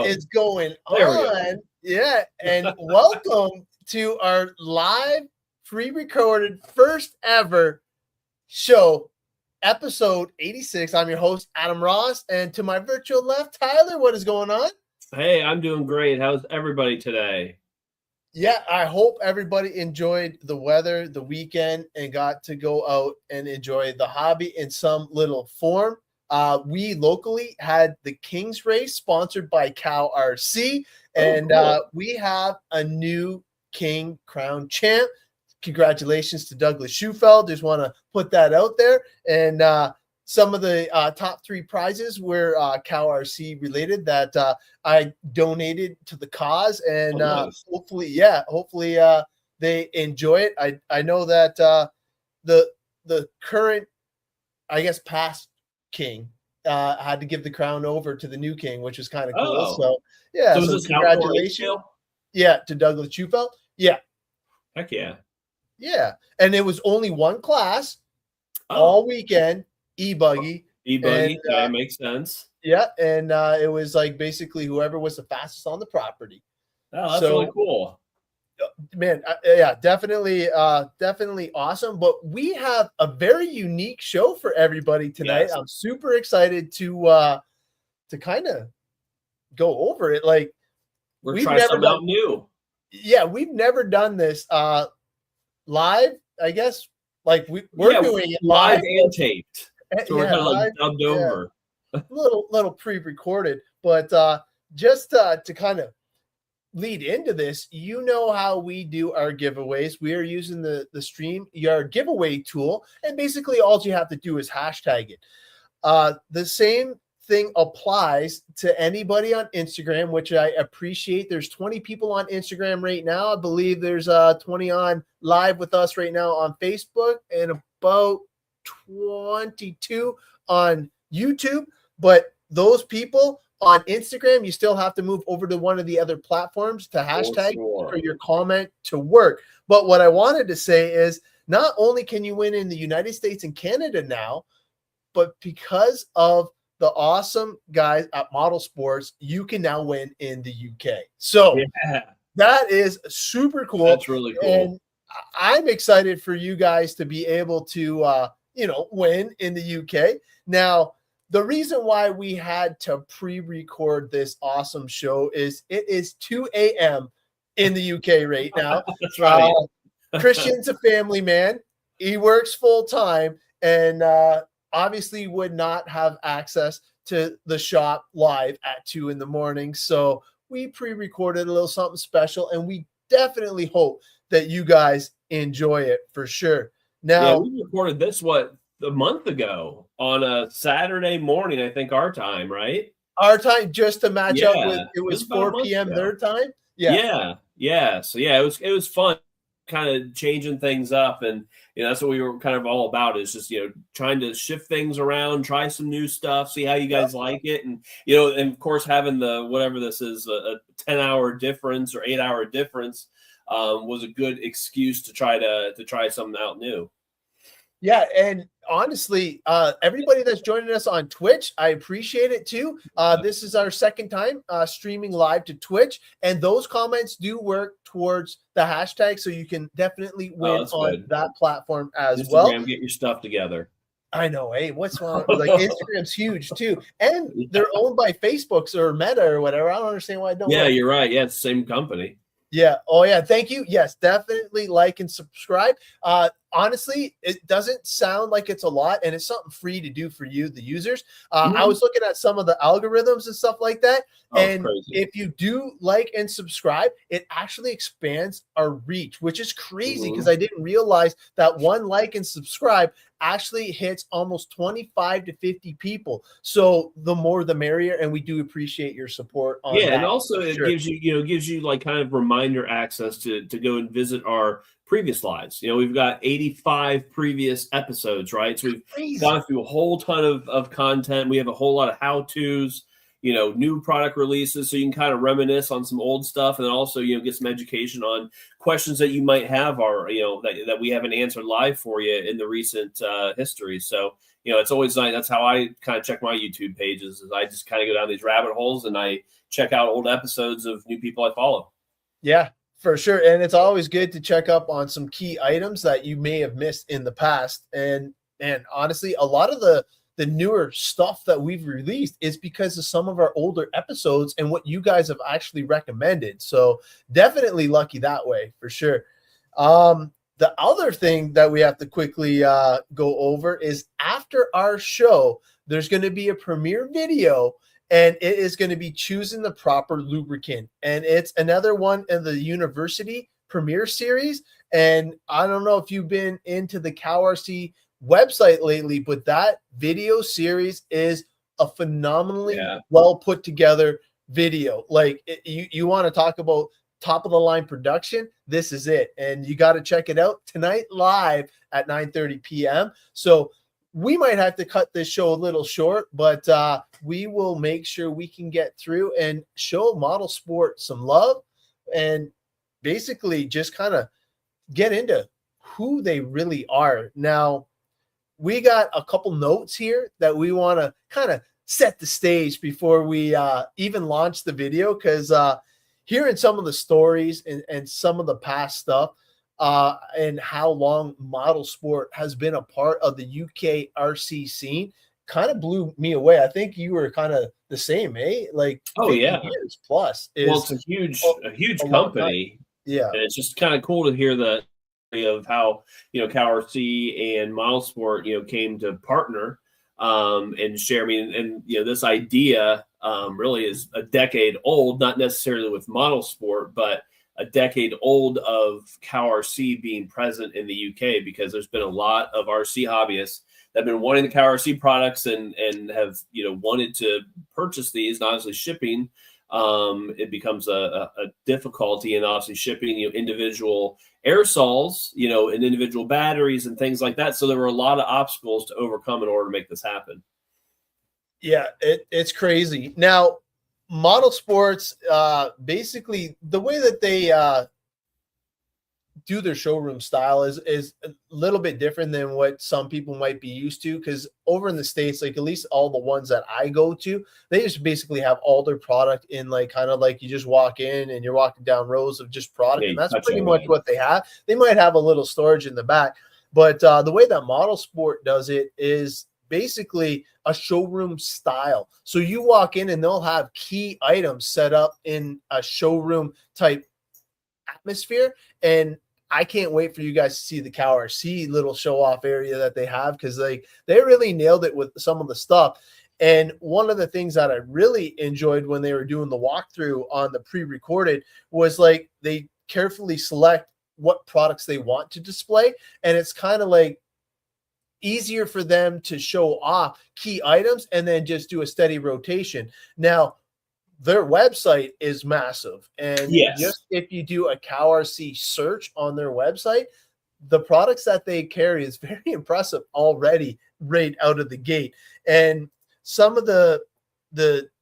is going There we on? go. Yeah, and welcome to our live, pre-recorded, first ever show, episode 86. I'm your host, Adam Ross, and to my virtual left, Tyler, what is going on? Hey, I'm doing great. How's everybody today? Yeah, I hope everybody enjoyed the weather, the weekend, and got to go out and enjoy the hobby in some little form. We locally had the King's Race sponsored by CowRC, and cool. we have a new King Crown champ. Congratulations to Douglas Schufeld. Just want to put that out there. And some of the top three prizes were CowRC related that I donated to the cause, and nice. hopefully they enjoy it. I know that the current, I guess, past king had to give the crown over to the new king, which is kind of cool. So yeah, so congratulations. Yeah, to Douglas Schufeld. Yeah. Heck yeah. Yeah. And it was only one class all weekend, e-buggy. E-buggy, that makes sense. Yeah, and it was like basically whoever was the fastest on the property. Oh, that's really cool. Man, yeah, definitely awesome. But we have a very unique show for everybody tonight. Yes. I'm super excited to kind of go over it. Like we've never something out new. Yeah, we've never done this live. I guess like we're doing it live and taped. So we're kind of like dubbed over. little pre-recorded, but just to kind of lead into this, you know how we do our giveaways. We are using the StreamYard giveaway tool, and basically all you have to do is hashtag it. The same thing applies to anybody on Instagram, which I appreciate. There's 20 people on Instagram right now. I believe there's 20 on live with us right now on Facebook, and about 22 on YouTube. But those people on Instagram, you still have to move over to one of the other platforms to hashtag for your comment to work. But what I wanted to say is not only can you win in the United States and Canada now, but because of the awesome guys at Modelsport, you can now win in the UK. So that is super cool. That's really cool. And I'm excited for you guys to be able to, win in the UK. Now, the reason why we had to pre-record this awesome show is it is 2 a.m. in the UK right now. That's right. Kristian's a family man. He works full time and obviously would not have access to the shop live at 2 a.m. So we pre-recorded a little something special, and we definitely hope that you guys enjoy it for sure. Now, we recorded this a month ago on a Saturday morning, I think our time, right? Our time, just to match up with it was 4 p.m. their time. Yeah. So it was fun, kind of changing things up, and that's what we were kind of all about, is just trying to shift things around, try some new stuff, see how you guys like it, and and of course having the whatever this is, a 10-hour difference or 8-hour difference was a good excuse to try something out new. Yeah, and honestly, everybody that's joining us on Twitch, I appreciate it too. This is our second time streaming live to Twitch, and those comments do work towards the hashtag, so you can definitely win on that platform as Instagram, well. Get your stuff together. I know. Hey, what's wrong? Like Instagram's huge too, and they're owned by Facebook or Meta or whatever. I don't understand why I don't. Yeah, you're right. Yeah, it's the same company. Yeah. Oh, yeah. Thank you. Yes, definitely like and subscribe. Honestly, it doesn't sound like it's a lot, and it's something free to do for you, the users. I was looking at some of the algorithms and stuff like that. And if you do like and subscribe, it actually expands our reach, which is crazy because I didn't realize that one like and subscribe actually hits almost 25 to 50 people. So the more the merrier, and we do appreciate your support on that. And also it gives you like kind of reminder access to go and visit our previous lives. We've got 85 previous episodes, right? So we've gone through a whole ton of content. We have a whole lot of how-tos. new product releases, so you can kind of reminisce on some old stuff, and then also, get some education on questions that you might have, or that we haven't answered live for you in the recent history. So it's always nice. That's how I kind of check my YouTube pages, is I just kind of go down these rabbit holes and I check out old episodes of new people I follow. Yeah, for sure. And it's always good to check up on some key items that you may have missed in the past. And honestly, a lot of the newer stuff that we've released is because of some of our older episodes and what you guys have actually recommended. So definitely lucky that way, for sure. The other thing that we have to quickly go over is, after our show, there's going to be a premiere video, and it is going to be choosing the proper lubricant. And it's another one in the university premiere series. And I don't know if you've been into the CowRC website lately, but that video series is a phenomenally well put together video. Like, you want to talk about top of the line production, this is it. And you got to check it out tonight live at 9:30 p.m. So we might have to cut this show a little short, but we will make sure we can get through and show Modelsport some love, and basically just kind of get into who they really are. Now, we got a couple notes here that we want to kind of set the stage before we even launch the video, because hearing some of the stories and some of the past stuff, and how long Modelsport has been a part of the UK RC scene, kind of blew me away. I think you were kind of the same, eh? Like, 50 years plus. Well, it's a huge company. Yeah. And it's just kind of cool to hear the of how, CowRC and Modelsport, came to partner and share. I mean, and this idea really is a decade old, not necessarily with Modelsport, but a decade old of CowRC being present in the UK, because there's been a lot of RC hobbyists that have been wanting the CowRC products and have wanted to purchase these. And obviously shipping, it becomes a difficulty, and obviously shipping individual aerosols, and individual batteries and things like that. So there were a lot of obstacles to overcome in order to make this happen. Yeah, it's crazy. Now, Modelsports, basically the way that they do their showroom style is a little bit different than what some people might be used to, because over in the States, like at least all the ones that I go to, they just basically have all their product in, like, kind of like you just walk in and you're walking down rows of just product, and that's pretty much what they have. They might have a little storage in the back, but the way that Modelsport does it is basically a showroom style. So you walk in and they'll have key items set up in a showroom type atmosphere, and I can't wait for you guys to see the CowRC little show off area that they have, because they really nailed it with some of the stuff. And one of the things that I really enjoyed when they were doing the walkthrough on the pre-recorded was, like, they carefully select what products they want to display, and it's kind of like easier for them to show off key items and then just do a steady rotation. Now, their website is massive, and just if you do a CowRC search on their website, the products that they carry is very impressive already right out of the gate. And some of the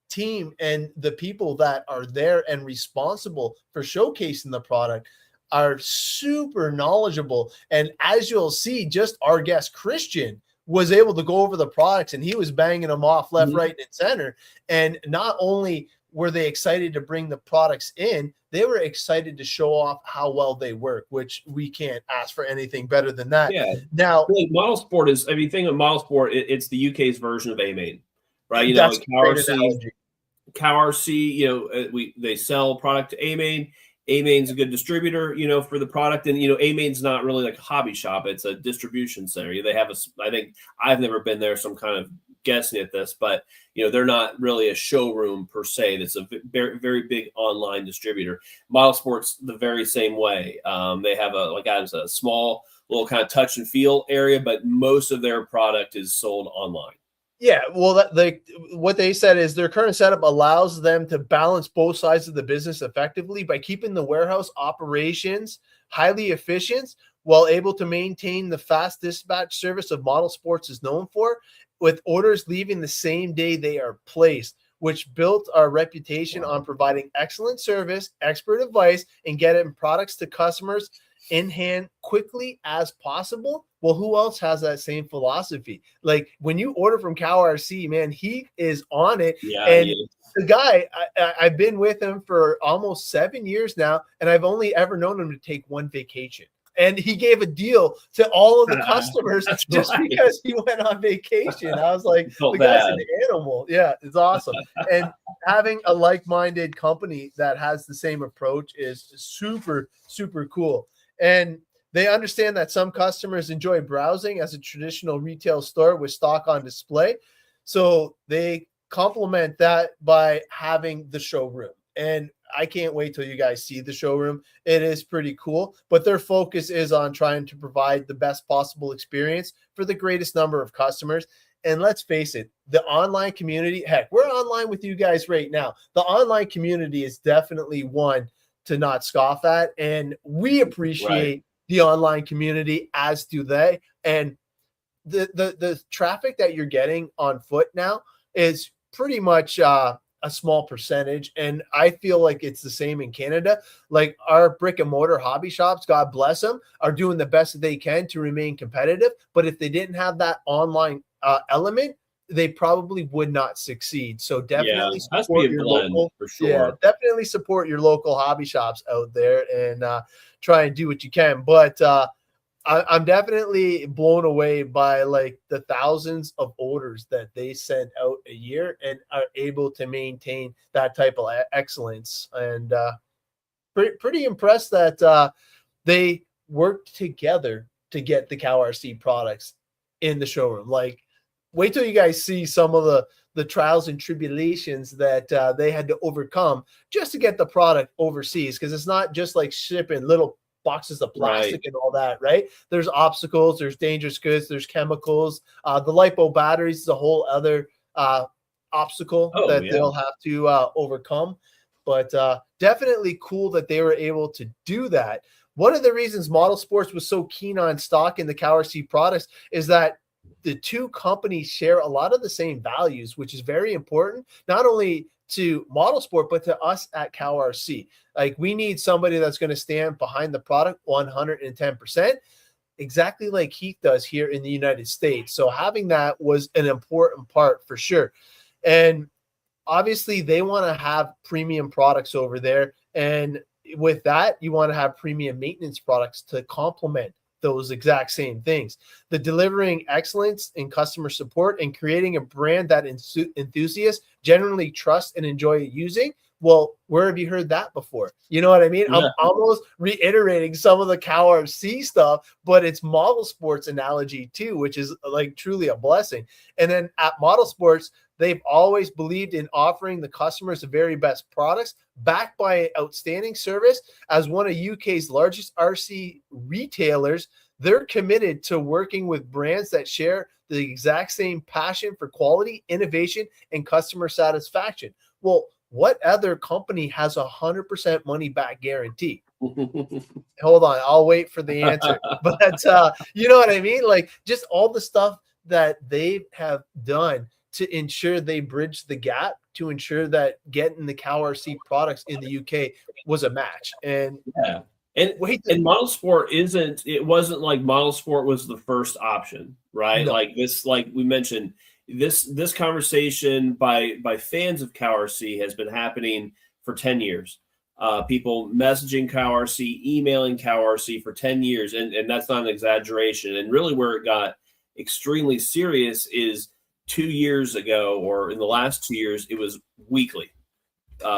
team and the people that are there and responsible for showcasing the product are super knowledgeable. And as you'll see, just our guest Kristian was able to go over the products, and he was banging them off left, right, and center. And not only were they excited to bring the products in, they were excited to show off how well they work, which we can't ask for anything better than that. Yeah. Now, really, Modelsport is, I mean, think of Modelsport, it's the UK's version of A-Main, right? That's CowRC, they sell product to A-Main. A-Main's a good distributor, for the product. And, A-Main's not really like a hobby shop. It's a distribution center. They have I think I've never been there, so I'm kind of guessing at this, but, they're not really a showroom per se. That's a very, very big online distributor. Modelsport's the very same way. They have a small little kind of touch and feel area, but most of their product is sold online. Yeah, well, what they said is their current setup allows them to balance both sides of the business effectively by keeping the warehouse operations highly efficient while able to maintain the fast dispatch service of Modelsports is known for, with orders leaving the same day they are placed, which built our reputation on providing excellent service, expert advice, and getting products to customers in hand quickly as possible. Well, who else has that same philosophy? Like when you order from CowRC, man, he is on it. Yeah, and yeah. the guy, I've been with him for almost 7 years now, and I've only ever known him to take one vacation. And he gave a deal to all of the customers just right. because he went on vacation. I was like, the guy's an animal. Yeah, it's awesome. And having a like-minded company that has the same approach is super, super cool. And they understand that some customers enjoy browsing as a traditional retail store with stock on display. So they complement that by having the showroom. And I can't wait till you guys see the showroom. It is pretty cool, but their focus is on trying to provide the best possible experience for the greatest number of customers. And let's face it, the online community, heck, we're online with you guys right now. The online community is definitely one to not scoff at. And we appreciate the online community, as do they. And the traffic that you're getting on foot now is pretty much a small percentage. And I feel like it's the same in Canada. Like our brick and mortar hobby shops, God bless them, are doing the best that they can to remain competitive. But if they didn't have that online element, they probably would not succeed. So definitely support your local, for sure. Yeah, definitely support your local hobby shops out there and try and do what you can. But I'm definitely blown away by like the thousands of orders that they send out a year and are able to maintain that type of excellence. And pretty impressed that they worked together to get the CowRC products in the showroom. Like, wait till you guys see some of the trials and tribulations that they had to overcome just to get the product overseas, because it's not just like shipping little boxes of plastic and all that, right? There's obstacles, there's dangerous goods, there's chemicals. The lipo batteries is a whole other obstacle they'll have to overcome. But definitely cool that they were able to do that. One of the reasons Modelsport was so keen on stocking the CowRC products is that the two companies share a lot of the same values, which is very important, not only to Modelsport, but to us at CowRC. Like, we need somebody that's going to stand behind the product 110%, exactly like Heath does here in the United States. So having that was an important part for sure. And obviously they want to have premium products over there. And with that, you want to have premium maintenance products to complement those exact same things. The delivering excellence in customer support and creating a brand that enthusiasts generally trust and enjoy using. Well, where have you heard that before? You know what I mean? Yeah. I'm almost reiterating some of the CowRC stuff, but it's Modelsport's analogy too, which is like truly a blessing. And then at Modelsports, they've always believed in offering the customers the very best products, backed by outstanding service. As one of UK's largest RC retailers, they're committed to working with brands that share the exact same passion for quality, innovation, and customer satisfaction. Well, what other company has 100% money back guarantee? Hold on, I'll wait for the answer. But you know what I mean? Like, just all the stuff that they have done to ensure they bridge the gap, to ensure that getting the CowRC products in the UK was a match. And yeah. And Modelsport it wasn't like Modelsport was the first option, right? No. Like this, like we mentioned, this conversation by fans of CowRC has been happening for 10 years. People messaging CowRC, emailing CowRC for 10 years. And that's not an exaggeration. And really where it got extremely serious is 2 years ago, or in the last 2 years, it was weekly.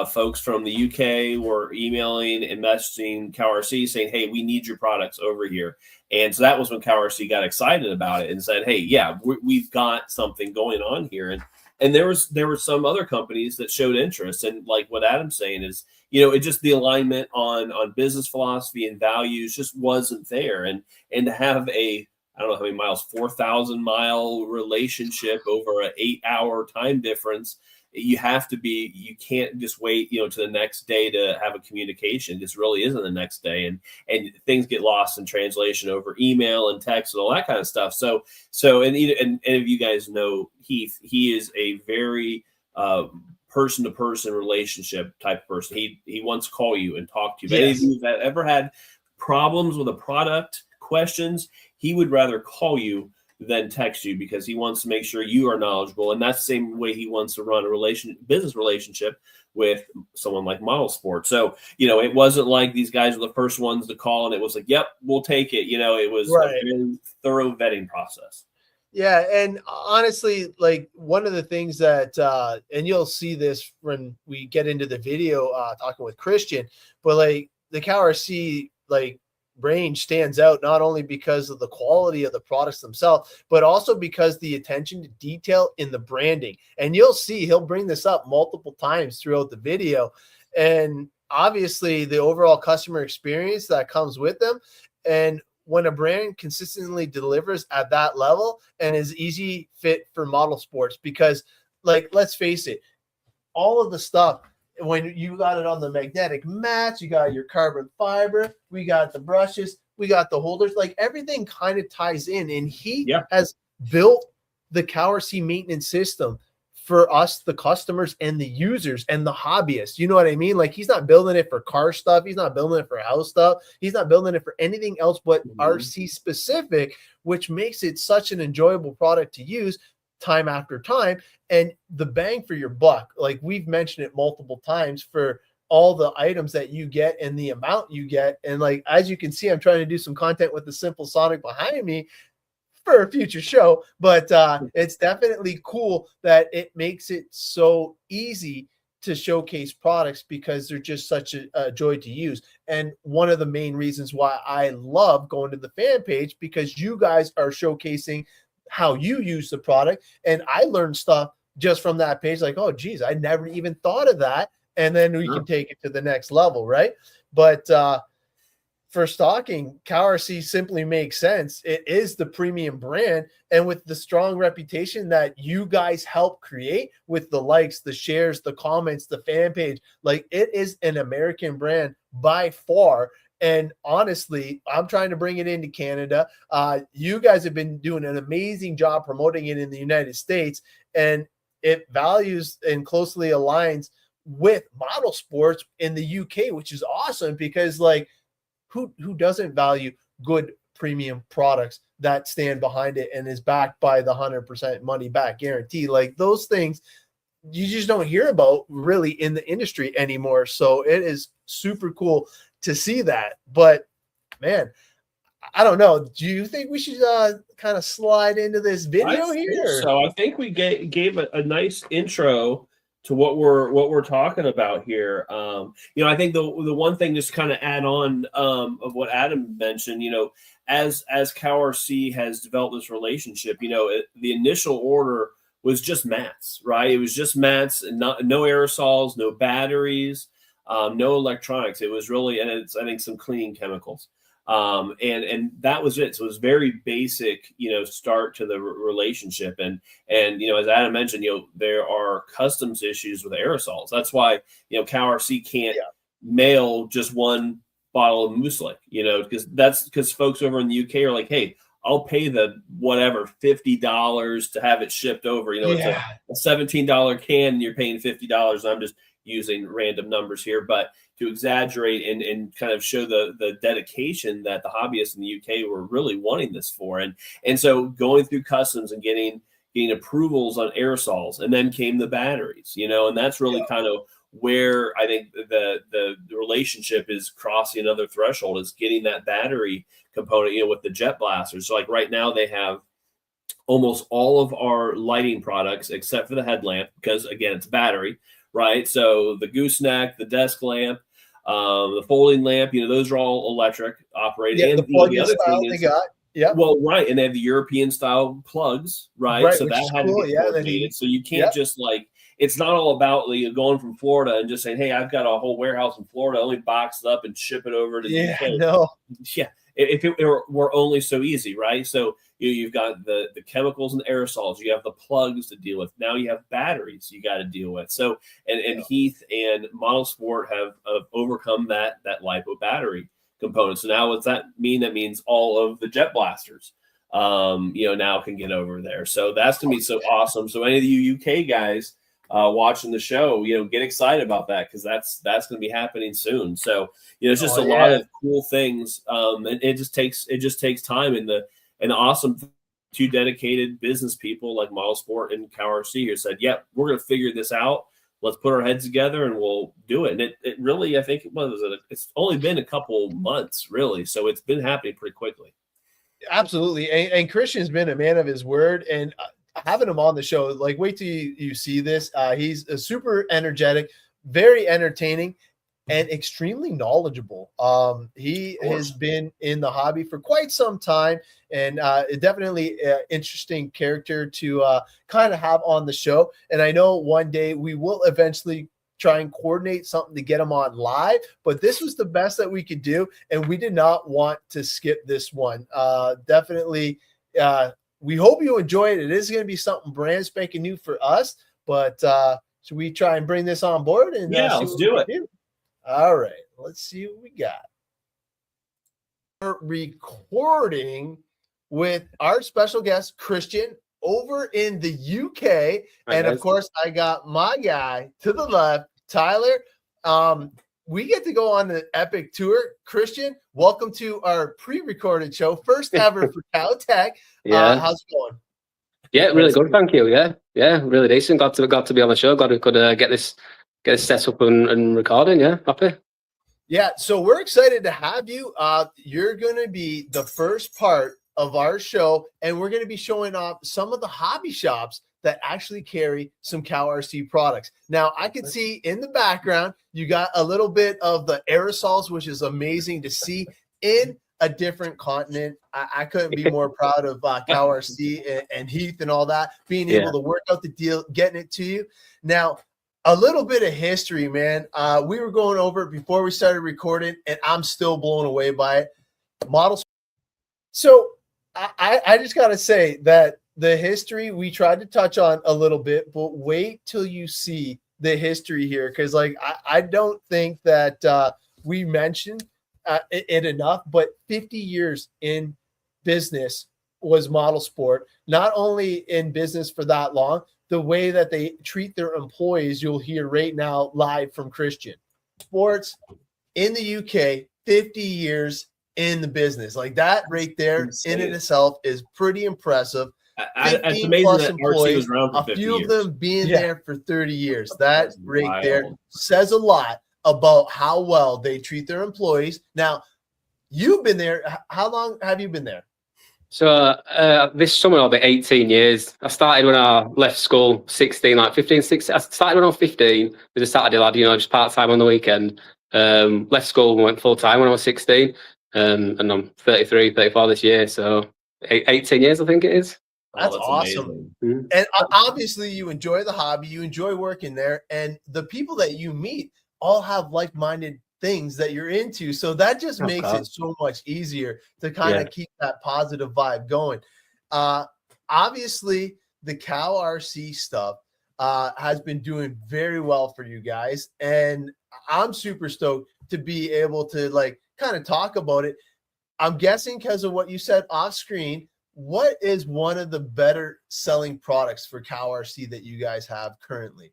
Folks from the UK were emailing and messaging CowRC saying, hey, we need your products over here. And so that was when CowRC got excited about it and said, hey, yeah, we've got something going on here. And there were some other companies that showed interest. And like what Adam's saying is, you know, it just, the alignment on business philosophy and values just wasn't there. And to have I don't know how many miles, 4,000 mile relationship over an 8-hour time difference. You can't just wait, to the next day to have a communication. This really isn't the next day. And things get lost in translation over email and text and all that kind of stuff. So if you guys know Heath, he is a very person-to-person relationship type of person. He wants to call you and talk to you. If Yes. any of you have ever had problems with a product, questions, he would rather call you than text you, because he wants to make sure you are knowledgeable. And that's the same way he wants to run a business relationship with someone like Modelsport. So, it wasn't like these guys were the first ones to call and it was like, yep, we'll take it. It was Right. a very thorough vetting process. Yeah, and honestly, like one of the things that, and you'll see this when we get into the video talking with Kristian, but like the CowRC like range stands out not only because of the quality of the products themselves, but also because the attention to detail in the branding. And you'll see he'll bring this up multiple times throughout the video, and obviously the overall customer experience that comes with them. And when a brand consistently delivers at that level and is easy fit for Modelsports, because like, let's face it, all of the stuff, when you got it on the magnetic mats, you got your carbon fiber, we got the brushes, we got the holders, like everything kind of ties in. And he has built the CowRC maintenance system for us, the customers and the users and the hobbyists. You know what I mean? Like, he's not building it for car stuff. He's not building it for house stuff. He's not building it for anything else but RC specific, which makes it such an enjoyable product to use time after time. And the bang for your buck, like we've mentioned it multiple times, for all the items that you get and the amount you get. And like, as you can see, I'm trying to do some content with the Simple Sonic behind me for a future show, but it's definitely cool that it makes it so easy to showcase products, because they're just such a joy to use. And one of the main reasons why I love going to the fan page, because you guys are showcasing how you use the product. And I learned stuff just from that page, like, oh geez, I never even thought of that. And then we can take it to the next level, right? But for stocking, CowRC simply makes sense. It is the premium brand, and with the strong reputation that you guys help create with the likes, the shares, the comments, the fan page, like it is an American brand by far. And honestly, I'm trying to bring it into Canada. You guys have been doing an amazing job promoting it in the United States, and it values and closely aligns with Modelsports in the UK, which is awesome, because like, who doesn't value good premium products that stand behind it and is backed by the 100% money back guarantee? Like, those things you just don't hear about really in the industry anymore. So it is super cool to see that. But man, I don't know. Do you think we should kind of slide into this video here? So I think we gave a nice intro to what we're talking about here. I think the one thing, just kind of add on of what Adam mentioned, as CowRC has developed this relationship, the initial order was just mats, right? It was just mats, and no aerosols, no batteries, no electronics. It was really, and it's, I think, some cleaning chemicals. And that was it. So it was very basic, start to the relationship. And, as Adam mentioned, there are customs issues with aerosols. That's why, CowRC can't mail just one bottle of Mooselik, because folks over in the UK are like, hey, I'll pay the whatever $50 to have it shipped over. It's a $17 can, and you're paying $50. I'm just using random numbers here, but to exaggerate and kind of show the dedication that the hobbyists in the UK were really wanting this for. And so going through customs and getting approvals on aerosols, and then came the batteries, and that's really kind of where I think the relationship is crossing another threshold, is getting that battery component, with the jet blasters. So like right now they have almost all of our lighting products except for the headlamp, because again, it's battery, right? So the gooseneck, the desk lamp, the folding lamp, those are all electric operated. Yeah, and the plug-in other style thing is, they got. Yeah. Well, right. And they have the European style plugs, right? So that had to be coordinated. So you can't just like, it's not all about going from Florida and just saying, hey, I've got a whole warehouse in Florida, only box it up and ship it over to the UK. No. Yeah. If it were only so easy, right? So you've got the chemicals and aerosols, you have the plugs to deal with. Now you have batteries you got to deal with. So and Heath and Modelsport have overcome that LiPo battery component. So now what's that mean? That means all of the jet blasters, now can get over there. So that's gonna be so awesome. So any of you UK guys watching the show, get excited about that, because that's going to be happening soon. So it's just Oh, a lot yeah. of cool things. It just takes time, and the awesome two dedicated business people like Modelsport and CowRC who said, "Yep, we're going to figure this out. Let's put our heads together and we'll do it." And it really, I think it's only been a couple months, really, so it's been happening pretty quickly. Absolutely. And Kristian's been a man of his word, and having him on the show, like, wait till you see this. He's a super energetic, very entertaining, and extremely knowledgeable. He has been in the hobby for quite some time, and definitely interesting character to kind of have on the show. And I know one day we will eventually try and coordinate something to get him on live, but this was the best that we could do, and we did not want to skip this one. Definitely, we hope you enjoy it. It is going to be something brand spanking new for us, but should we try and bring this on board? And yeah, let's do it. All right, let's see what we got. We're recording with our special guest, Kristian, over in the UK. And of course, I got my guy to the left, Tyler. We get to go on the epic tour. Kristian, welcome to our pre-recorded show, first ever for Cow Tech. Yeah. How's it going? Yeah, really good, thank you. Yeah, really decent. Got to be on the show. Could get this set up and recording. Yeah, happy. Yeah, so we're excited to have you. You're going to be the first part of our show, and we're going to be showing off some of the hobby shops that actually carry some CowRC products. Now, I can see in the background, you got a little bit of the aerosols, which is amazing to see in a different continent. I couldn't be more proud of CowRC and Heath and all that, being able to work out the deal, getting it to you. Now, a little bit of history, man. We were going over it before we started recording, and I'm still blown away by it. Models. So I just got to say that the history we tried to touch on a little bit, but wait till you see the history here, because I don't think that we mentioned it enough, but 50 years in business was Modelsport. Not only in business for that long, the way that they treat their employees, you'll hear right now live from Kristian. Sports in the UK, 50 years in the business. Like that right there in it itself is pretty impressive. It's amazing that RC was around for 50 a few years. of them being there for 30 years. That right there says a lot about how well they treat their employees. Now, you've been there. How long have you been there? So this summer I'll be 18 years. I started when I left school, 16, like 15, 16. I started when I was 15 with a Saturday lad, just part-time on the weekend. Left school and went full-time when I was 16. And I'm 33, 34 this year. So 18 years, I think it is. That's awesome. Mm-hmm. And obviously you enjoy the hobby, you enjoy working there, and the people that you meet all have like-minded things that you're into. So that just makes it so much easier to kind of keep that positive vibe going. Obviously the CowRC stuff has been doing very well for you guys. And I'm super stoked to be able to kind of talk about it. I'm guessing because of what you said off screen, what is one of the better selling products for CowRC that you guys have currently?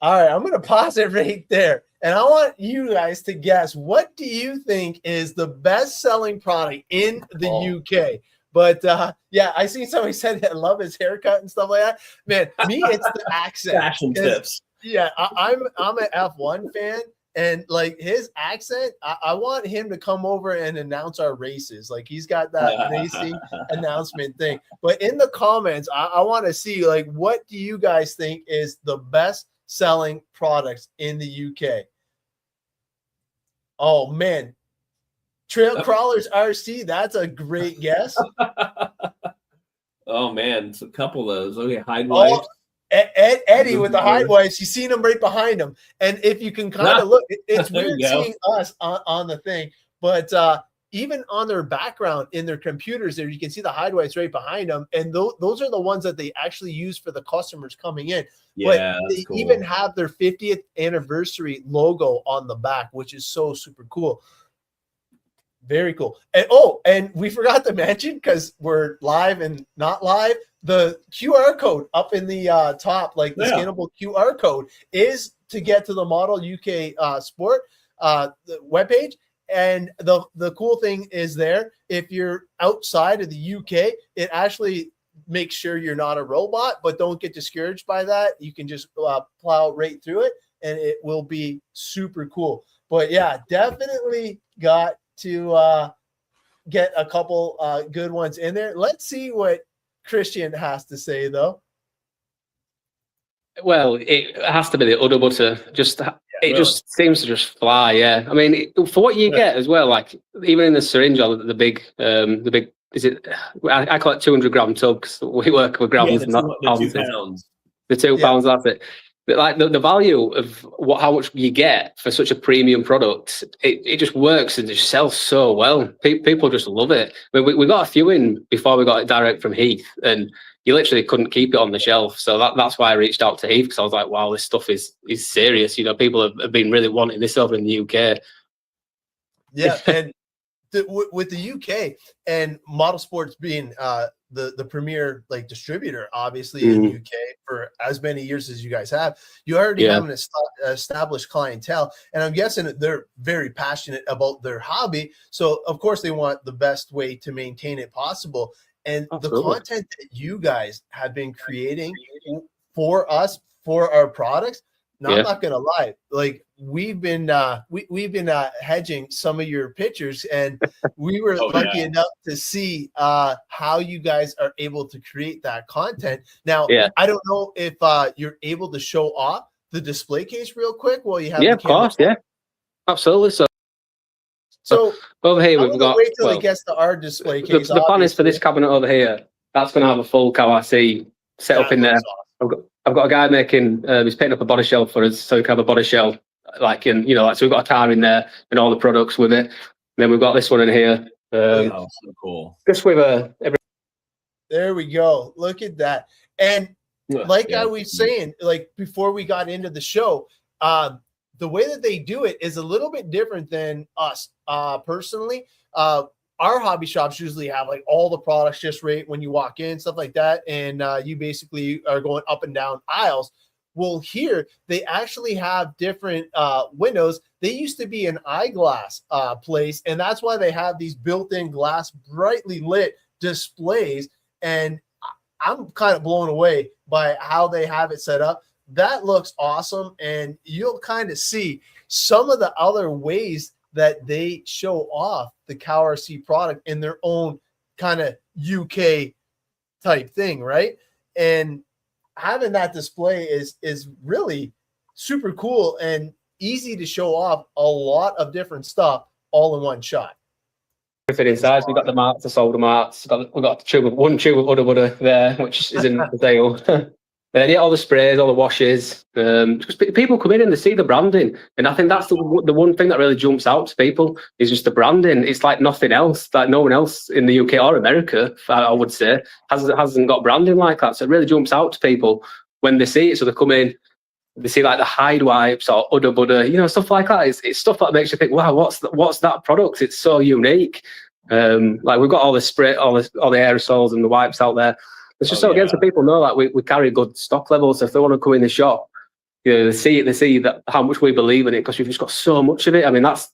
All right, I'm going to pause it right there. And I want you guys to guess, what do you think is the best selling product in the UK? But yeah, I see somebody said I love his haircut and stuff like that. Man, me, it's the accent. Fashion tips. Yeah, I'm an F1 fan. And his accent, I want him to come over and announce our races. Like he's got that racing announcement thing. But in the comments, I want to see what do you guys think is the best selling products in the UK? Oh man, Trail Crawlers RC. That's a great guess. Oh man, it's a couple of those. Okay, hide wipes. Eddie with the hide wipes. You seen him right behind him, and if you can kind of look, it's weird seeing us on the thing, but even on their background in their computers there, you can see the hide wipes right behind them, and those are the ones that they actually use for the customers coming in. Yeah, but they even have their 50th anniversary logo on the back, which is so super cool. Very cool. And and we forgot to mention, because we're live and not live, the QR code up in the top, like the scannable QR code, is to get to the Model UK Sport the webpage. And the cool thing is there, if you're outside of the UK, it actually makes sure you're not a robot, but don't get discouraged by that. You can just plow right through it, and it will be super cool. But yeah, definitely got to get a couple good ones in there. Let's see what Kristian has to say, though. Well, it has to be the UDDER butter. Just seems to just fly. Yeah, I mean, for what you get as well, like even in the syringe, or the big is it? I call it 200-gram tub, because we work with grams, not pounds. 2 pounds. The 2 pounds, that's it. But like the value of how much you get for such a premium product, it just works and just sells so well. People just love it. I mean, we got a few in before we got it direct from Heath, and you literally couldn't keep it on the shelf. So that's why I reached out to Heath, because I was like, wow, this stuff is serious. You know, people have been really wanting this over in the UK. Yeah, and with the UK and Modelsports being the premier like distributor, obviously in the UK for as many years as you guys have, you already have an established clientele, and I'm guessing they're very passionate about their hobby. So of course they want the best way to maintain it possible. And the content that you guys have been creating for us, for our products, I'm not gonna lie, like we've been hedging some of your pictures, and we were lucky enough to see how you guys are able to create that content. Now, I don't know if you're able to show off the display case real quick while you have the camera. Of course, absolutely. So over here we've got. Wait till it gets to our display case. The plan is for this cabinet over here. That's going to have a full CowRC set up in there. Awesome. I've got a guy making. He's painting up a body shelf for us, so we can have a body shelf, like so we've got a car in there and all the products with it. And then we've got this one in here. So cool. Just with There we go. Look at that. And like I was saying, like before we got into the show, the way that they do it is a little bit different than us. Personally, our hobby shops usually have like all the products just right when you walk in, stuff like that, and you basically are going up and down aisles. Well, here they actually have different windows. They used to be an eyeglass place, and that's why they have these built-in glass, brightly lit displays. And I'm kind of blown away by how they have it set up. That looks awesome, and you'll kind of see some of the other ways that they show off the CowRC product in their own kind of UK type thing, right? And having that display is really super cool and easy to show off a lot of different stuff all in one shot. Everything inside, we've got the marks, the solder marks. We've got one tube of UDDER butter there, which is in the sale. And all the sprays, all the washes. Because people come in and they see the branding, and I think that's the one thing that really jumps out to people is just the branding. It's like nothing else. Like no one else in the UK or America, I would say, hasn't got branding like that. So it really jumps out to people when they see it. So they come in, they see like the Hide wipes or UDDER butter, stuff like that. It's stuff that makes you think, wow, what's that product? It's so unique. Like we've got all the spray, all the aerosols and the wipes out there. It's just so again, so people know that we carry good stock levels. So if they want to come in the shop, they see that how much we believe in it, because we've just got so much of it. I mean, that's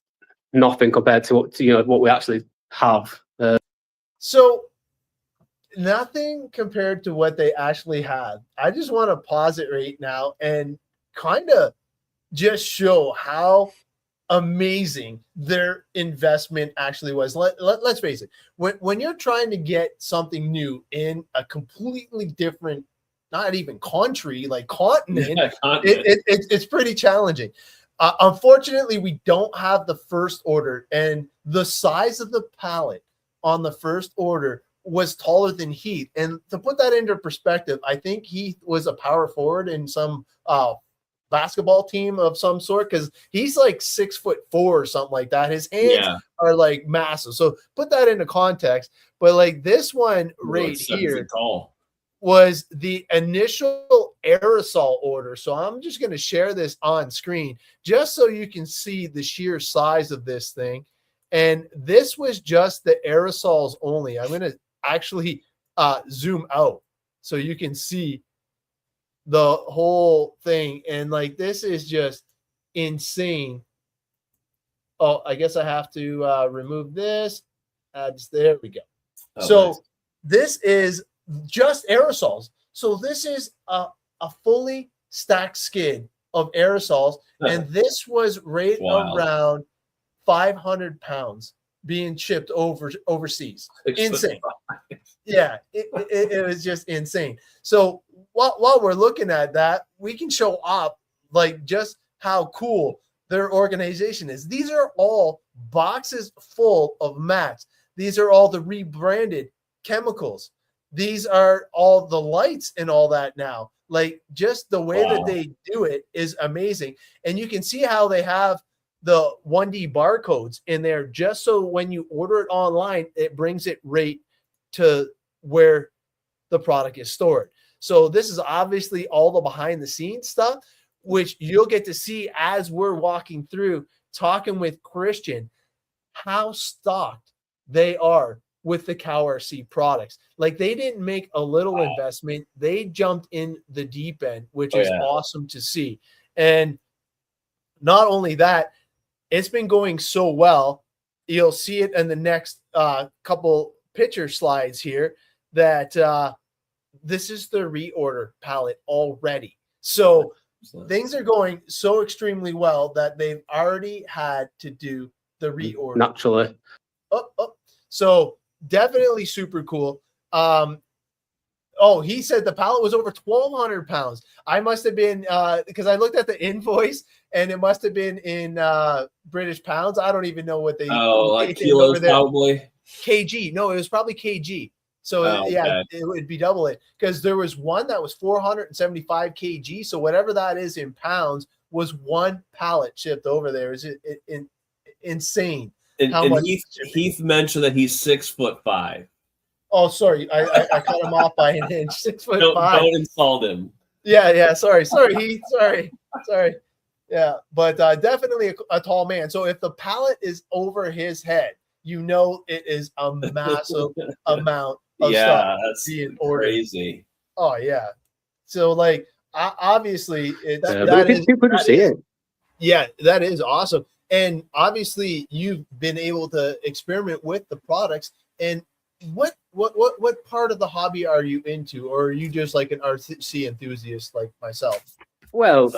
nothing compared to what we actually have. So nothing compared to what they actually have. I just want to pause it right now and kind of just show how amazing their investment actually was. Let's face it, when you're trying to get something new in a completely different, not even country, like continent, it's pretty challenging. Unfortunately, we don't have the first order, and the size of the pallet on the first order was taller than Heath. And to put that into perspective, I think Heath was a power forward in some basketball team of some sort, because he's like 6'4" or something like that. His hands are like massive. So put that into context. But like this one right here was the initial aerosol order. So I'm just going to share this on screen just so you can see the sheer size of this thing. And this was just the aerosols only. I'm going to actually zoom out so you can see the whole thing. And like, this is just insane. Oh, I guess I have to remove this. There we go. So nice. this is just aerosols. So this is a fully stacked skid of aerosols. And this was right around 500 pounds being shipped overseas. Insane. Yeah, it was just insane. So while we're looking at that, we can show up like just how cool their organization is. These are all boxes full of mats. These are all the rebranded chemicals. These are all the lights and all that now. Like, just the way that they do it is amazing. And you can see how they have the 1D barcodes in there, just so when you order it online, it brings it right to where the product is stored. So this is obviously all the behind the scenes stuff, which you'll get to see as we're walking through, talking with Kristian, how stocked they are with the CowRC products. Like, they didn't make a little investment. They jumped in the deep end, which is awesome to see. And not only that, it's been going so well. You'll see it in the next couple picture slides here that this is the reorder palette already. So things are going so extremely well that they've already had to do the reorder. Naturally. So definitely super cool. He said the pallet was over 1,200 pounds. I must have been, because I looked at the invoice and it must have been in British pounds. I don't even know what they. Like kilos probably. kg. No, it was probably kg. So it would be double it, because there was one that was 475 kg. So whatever that is in pounds was one pallet shipped over there. Is it insane? And Heath mentioned that he's 6'5". Oh, sorry, I cut him off by an inch. 6'5". Don't insult him. Yeah. Sorry, Heath. Sorry. Yeah, but definitely a tall man. So if the pallet is over his head, you know it is a massive amount of stuff being ordered. Crazy. Oh yeah. So like, obviously that is awesome. And obviously you've been able to experiment with the products. And what part of the hobby are you into, or are you just like an RC enthusiast like myself? Well,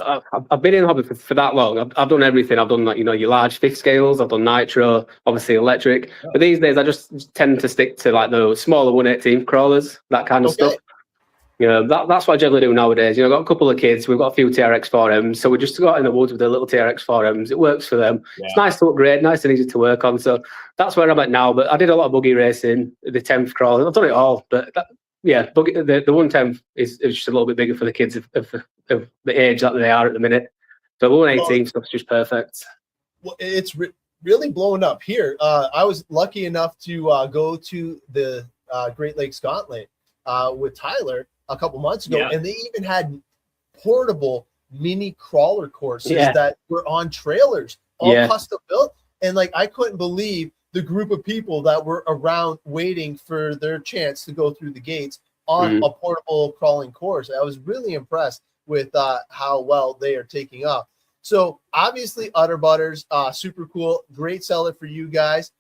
I've been in the hobby for that long. I've done everything. I've done, like, your large fifth scales. I've done nitro, obviously electric. But these days I just tend to stick to like the smaller 1/18 crawlers, that kind of stuff. That's what I generally do nowadays. I've got a couple of kids. We've got a few TRX 4Ms, so we just go out in the woods with the little TRX 4Ms. It works for them. Yeah. It's nice to upgrade, nice and easy to work on. So that's where I'm at now. But I did a lot of buggy racing, the 10th crawl. I've done it all. But the 110th is just a little bit bigger for the kids of the age that they are at the minute. So 118 stuff's just perfect. Well, it's really blowing up here. I was lucky enough to go to the Great Lakes Gauntlet with Tyler a couple months ago, and they even had portable mini crawler courses that were on trailers, all custom built. And like, I couldn't believe the group of people that were around waiting for their chance to go through the gates on a portable crawling course. I was really impressed with how well they are taking off. So obviously Udder Butters, super cool, great seller for you guys.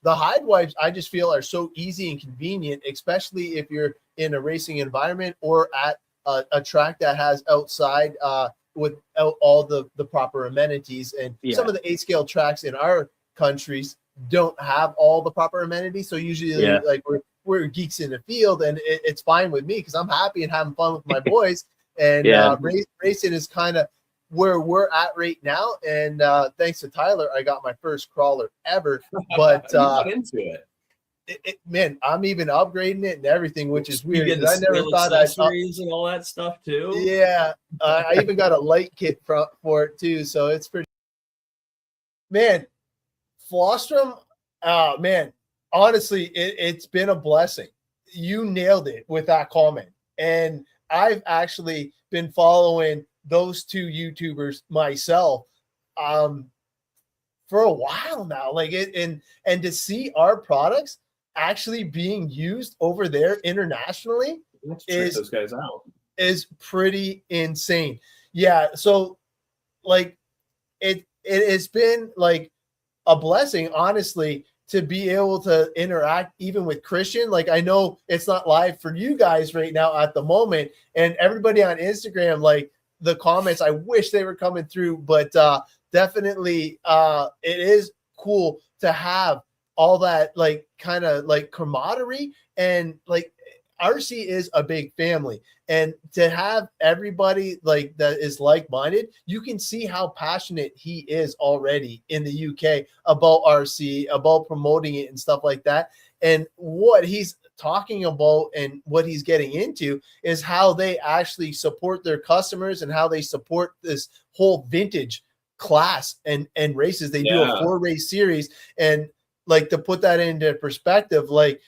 The hide wipes, I just feel, are so easy and convenient, especially if you're in a racing environment or at a track that has outside without all the proper amenities. And some of the 8-scale tracks in our countries don't have all the proper amenities. So usually like we're geeks in the field, and it's fine with me because I'm happy and having fun with my boys. And racing is kind of where we're at right now. And thanks to Tyler, I got my first crawler ever. But into it. Man, I'm even upgrading it and everything, which is weird. I never thought I'd and all that stuff too. Yeah, I even got a light kit for it too. So it's pretty. Man, Flostrom, man, honestly, it's been a blessing. You nailed it with that comment, and I've actually been following those two YouTubers myself for a while now. Like it, and to see our products actually being used over there internationally Let's check those guys out. Is pretty insane. Yeah. So like it has been like a blessing, honestly, to be able to interact even with Kristian. Like I know it's not live for you guys right now at the moment, and everybody on Instagram, like the comments, I wish they were coming through, but definitely it is cool to have all that like kind of like camaraderie, and like RC is a big family, and to have everybody like that is like-minded, you can see how passionate he is already in the UK about RC, about promoting it and stuff like that. And what he's talking about and what he's getting into is how they actually support their customers and how they support this whole vintage class and races. They do a 4-race series, and like to put that into perspective, like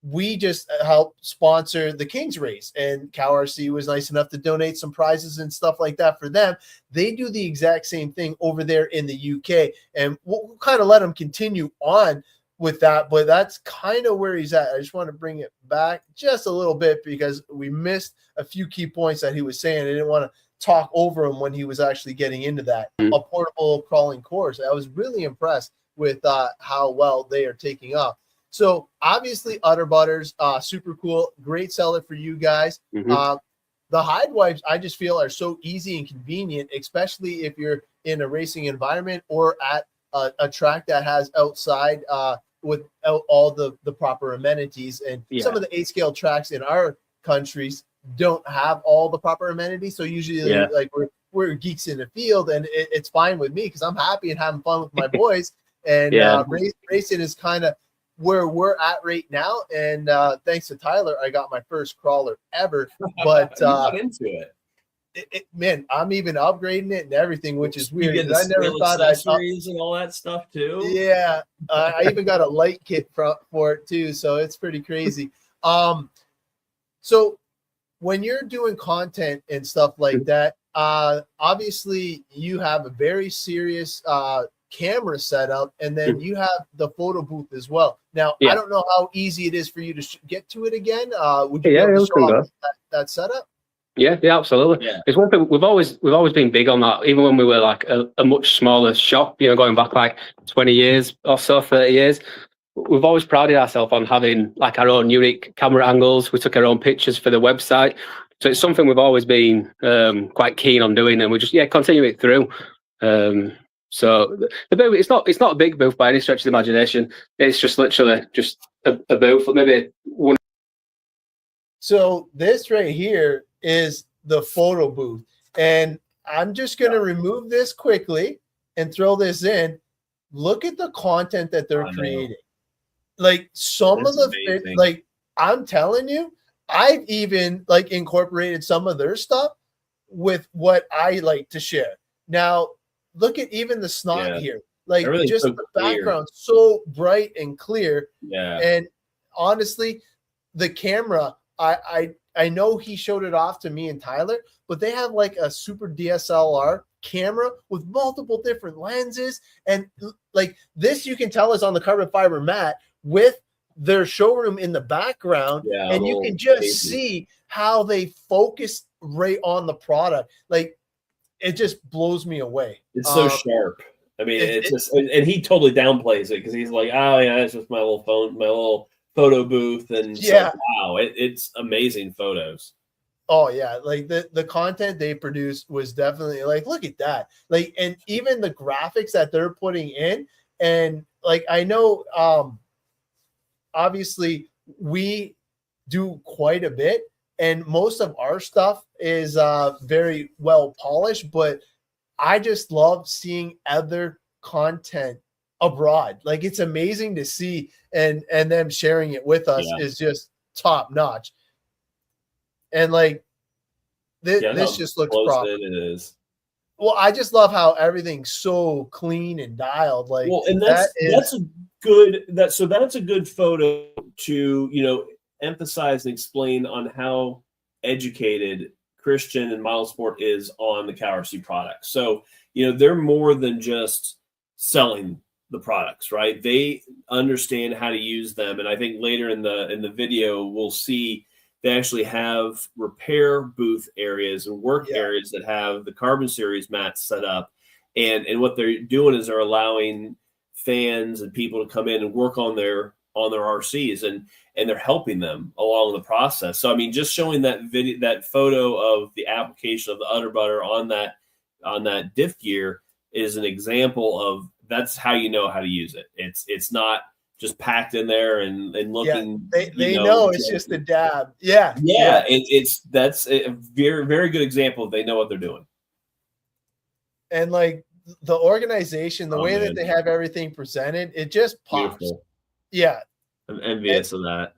we just helped sponsor the King's race, and CowRC was nice enough to donate some prizes and stuff like that for them. They do the exact same thing over there in the UK, and we'll kind of let him continue on with that, but that's kind of where he's at. I just want to bring it back just a little bit because we missed a few key points that he was saying. I didn't want to talk over him when he was actually getting into that. A portable crawling course. I was really impressed with how well they are taking off. So obviously Udder Butters, super cool, great seller for you guys. The hide wipes, I just feel, are so easy and convenient, especially if you're in a racing environment or at a track that has outside without all the proper amenities. And some of the 8-scale tracks in our countries don't have all the proper amenities. So usually like we're geeks in the field, and it's fine with me because I'm happy and having fun with my boys. And racing is kind of where we're at right now, and thanks to Tyler, I got my first crawler ever. But got into it. Man, I'm even upgrading it and everything, which is weird. You get I never thought accessories and all that stuff too. Yeah, I even got a light kit for it too, so it's pretty crazy. So when you're doing content and stuff like that, obviously you have a very serious camera setup, and then you have the photo booth as well. Now, I don't know how easy it is for you to get to it again. Would you be able to show off that setup? Yeah, absolutely. Yeah. It's one thing we've always been big on that, even when we were like a much smaller shop, you know, going back like 20 years or so, 30 years. We've always prided ourselves on having like our own unique camera angles. We took our own pictures for the website. So it's something we've always been quite keen on doing, and we just continue it through. So the booth, it's not a big booth by any stretch of the imagination. It's just literally just a booth, maybe one. So this right here is the photo booth, and I'm just going to remove this quickly and throw this in. Look at the content that they're creating. Like some of the, like I'm telling you, I've even like incorporated some of their stuff with what I like to share. Now, look at even the snot here. Like just so the background, so bright and clear. Yeah. And honestly, the camera, I know he showed it off to me and Tyler, but they have like a super DSLR camera with multiple different lenses. And like this, you can tell is on the carbon fiber mat with their showroom in the background. Yeah, and you can just see how they focus right on the product. Like, it just blows me away. It's so sharp. I mean, it's just, and he totally downplays it because he's like, oh yeah, it's just my little phone, my little photo booth, and like, wow, it's amazing photos. Oh yeah, like the content they produced was definitely like, look at that, like, and even the graphics that they're putting in, and like I know, obviously we do quite a bit. And most of our stuff is very well polished, but I just love seeing other content abroad. Like it's amazing to see, and them sharing it with us is just top notch. And like this just looks proper. It is. Well, I just love how everything's so clean and dialed. Like, well, and that's a good photo to, you know, emphasize and explain on how educated Kristian and Modelsport is on the CowRC product. So, you know, they're more than just selling the products, right? They understand how to use them. And I think later in the video, we'll see they actually have repair booth areas and work areas that have the Carbon Series mats set up. And what they're doing is they're allowing fans and people to come in and work on their RCs, and they're helping them along the process. So I mean, just showing that video, that photo of the application of the Udder Butter on that diff gear is an example of that's how you know how to use it. It's not just packed in there and looking. Yeah, they know it's just a dab. Yeah. That's a very, very good example. They know what they're doing. And like the organization, the way that they have everything presented, it just pops. Beautiful. Yeah. I'm envious of that.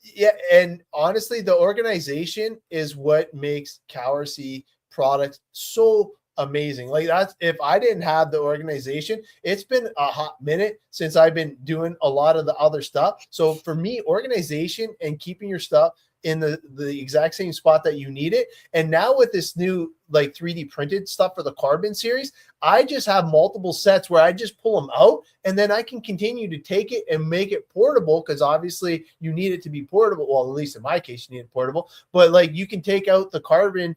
Yeah. And honestly, the organization is what makes CowRC products so amazing. Like that's, if I didn't have the organization, it's been a hot minute since I've been doing a lot of the other stuff. So for me, organization and keeping your stuff in the exact same spot that you need it. And now with this new like 3D printed stuff for the Carbon Series, I just have multiple sets where I just pull them out and then I can continue to take it and make it portable, because obviously you need it to be portable. Well, at least in my case, you need it portable. But like you can take out the carbon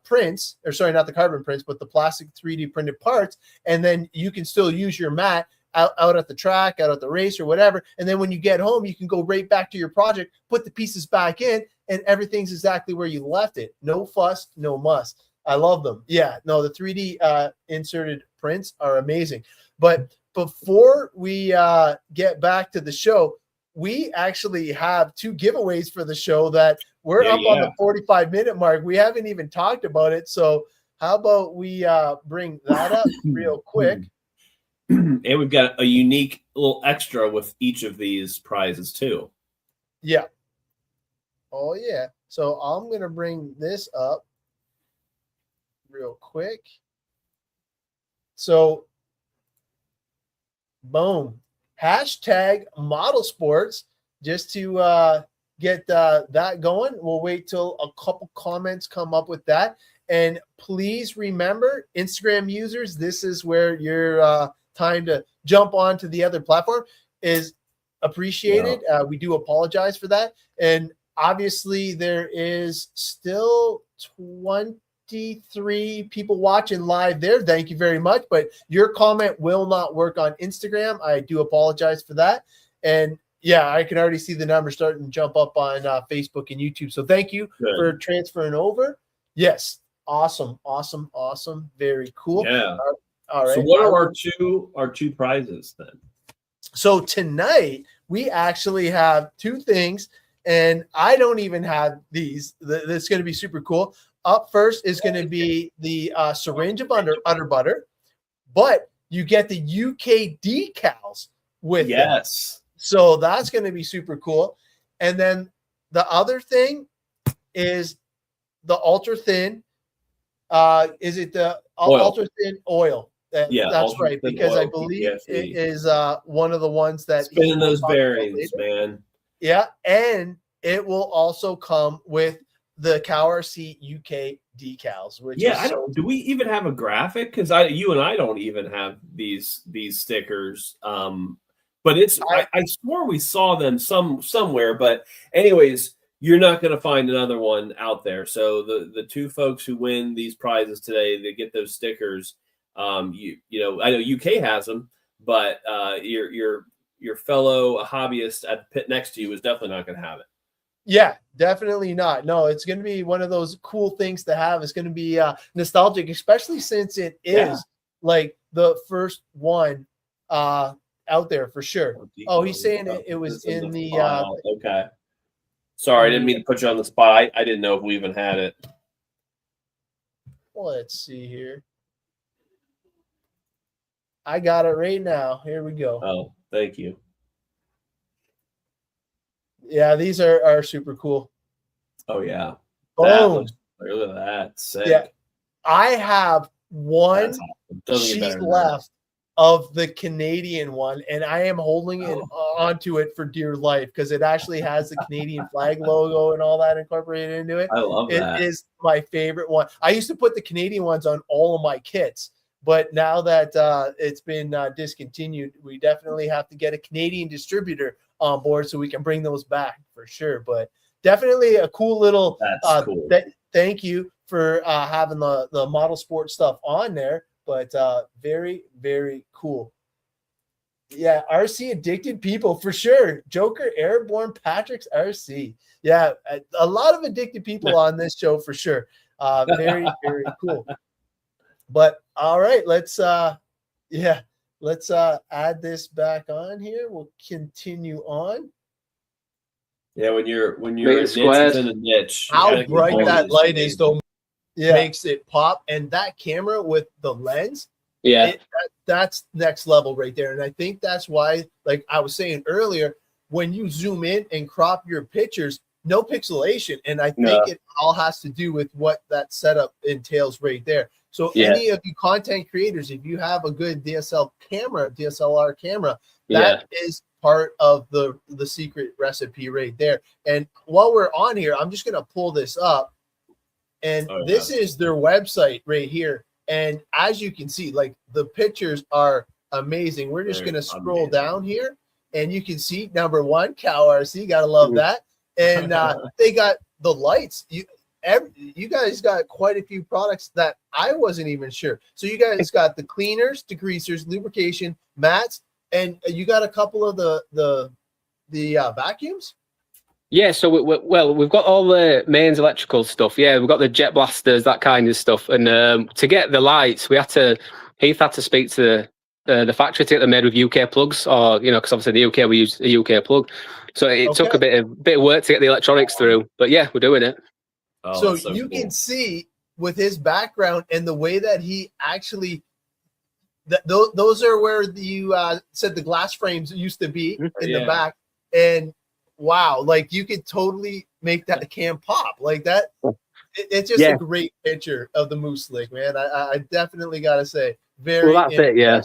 prints, or sorry, not the carbon prints, but the plastic 3D printed parts, and then you can still use your mat out at the track, out at the race or whatever. And then when you get home, you can go right back to your project, put the pieces back in, and everything's exactly where you left it. No fuss, no muss. I love them. Yeah, no, the 3D inserted prints are amazing. But before we get back to the show, we actually have 2 giveaways for the show that we're up on the 45-minute mark. We haven't even talked about it. So how about we bring that up real quick? And we've got a unique little extra with each of these prizes too. Yeah. Oh yeah. So I'm going to bring this up real quick. So boom. Hashtag Modelsports, just to get that going. We'll wait till a couple comments come up with that. And please remember, Instagram users, this is where your time to jump onto the other platform is appreciated. We do apologize for that. And obviously there is still 23 people watching live there. Thank you very much. But your comment will not work on Instagram. I do apologize for that. And yeah, I can already see the numbers starting to jump up on Facebook and YouTube. So thank you for transferring over. Yes. Awesome. Awesome. Awesome. Very cool. Yeah. All right. So what are our two prizes then? So tonight we actually have 2 things, and I don't even have these. That's going to be super cool. Up first is going to be the syringe of Udder Butter, but you get the UK decals with it. Yes. So that's going to be super cool. And then the other thing is the ultra thin. Is it the ultra thin oil? That's right, because I believe it is one of the ones that spinning those bearings, man. Yeah, and it will also come with the CowRC UK decals. Which do we even have a graphic? Because you and I don't even have these stickers. But it's I swore we saw them somewhere. But anyways, you're not going to find another one out there. So the 2 folks who win these prizes today, they get those stickers. You know, I know UK has them, but your fellow hobbyist at the pit next to you is definitely not going to have it. Yeah, definitely not. No, it's going to be one of those cool things to have. It's going to be nostalgic, especially since it is like the first one out there for sure. Oh, he's saying it was in the okay. Sorry, I didn't mean to put you on the spot. I didn't know if we even had it. Let's see here. I got it right now. Here we go. Oh, thank you. Yeah, these are super cool. Oh yeah. Boom. Look at that. Sick. Yeah. I have one sheet left of the Canadian one, and I am holding it onto it for dear life because it actually has the Canadian flag logo and all that incorporated into it. I love that. It is my favorite one. I used to put the Canadian ones on all of my kits But now that it's been discontinued, we definitely have to get a Canadian distributor on board so we can bring those back for sure. But definitely a cool little cool. Thank you for having the Modelsport stuff on there. But very, very cool. Yeah, RC addicted people for sure. Joker, Airborne, Patrick's RC. Yeah, a lot of addicted people on this show for sure. Very, very cool. But all right, let's add this back on here. We'll continue on. Yeah, when you're in a niche. How bright that light is though makes it pop. And that camera with the lens, that's next level right there. And I think that's why, like I was saying earlier, when you zoom in and crop your pictures, no pixelation. And I think it all has to do with what that setup entails right there. So any of you content creators, if you have a good DSLR camera, that is part of the secret recipe right there. And while we're on here, I'm just going to pull this up. And this is their website right here. And as you can see, like the pictures are amazing. We're just going to scroll down here and you can see number one, CowRC. Got to love that. And they got the lights. You guys got quite a few products that I wasn't even sure. So you guys got the cleaners, degreasers, lubrication, mats, and you got a couple of the vacuums. Yeah, so we've got all the mains electrical stuff. Yeah, we've got the jet blasters, that kind of stuff. And to get the lights, Heath had to speak to the factory to get them made with UK plugs, or because obviously in the UK we use a UK plug. So it took a bit of work to get the electronics through. But yeah, we're doing it. So you can see with his background and the way that he actually, those are where you said the glass frames used to be in the back. And wow, like you could totally make that cam pop like that. It's just a great picture of the Moose Lake, man. I definitely got to say. Very well, that's it. Yeah,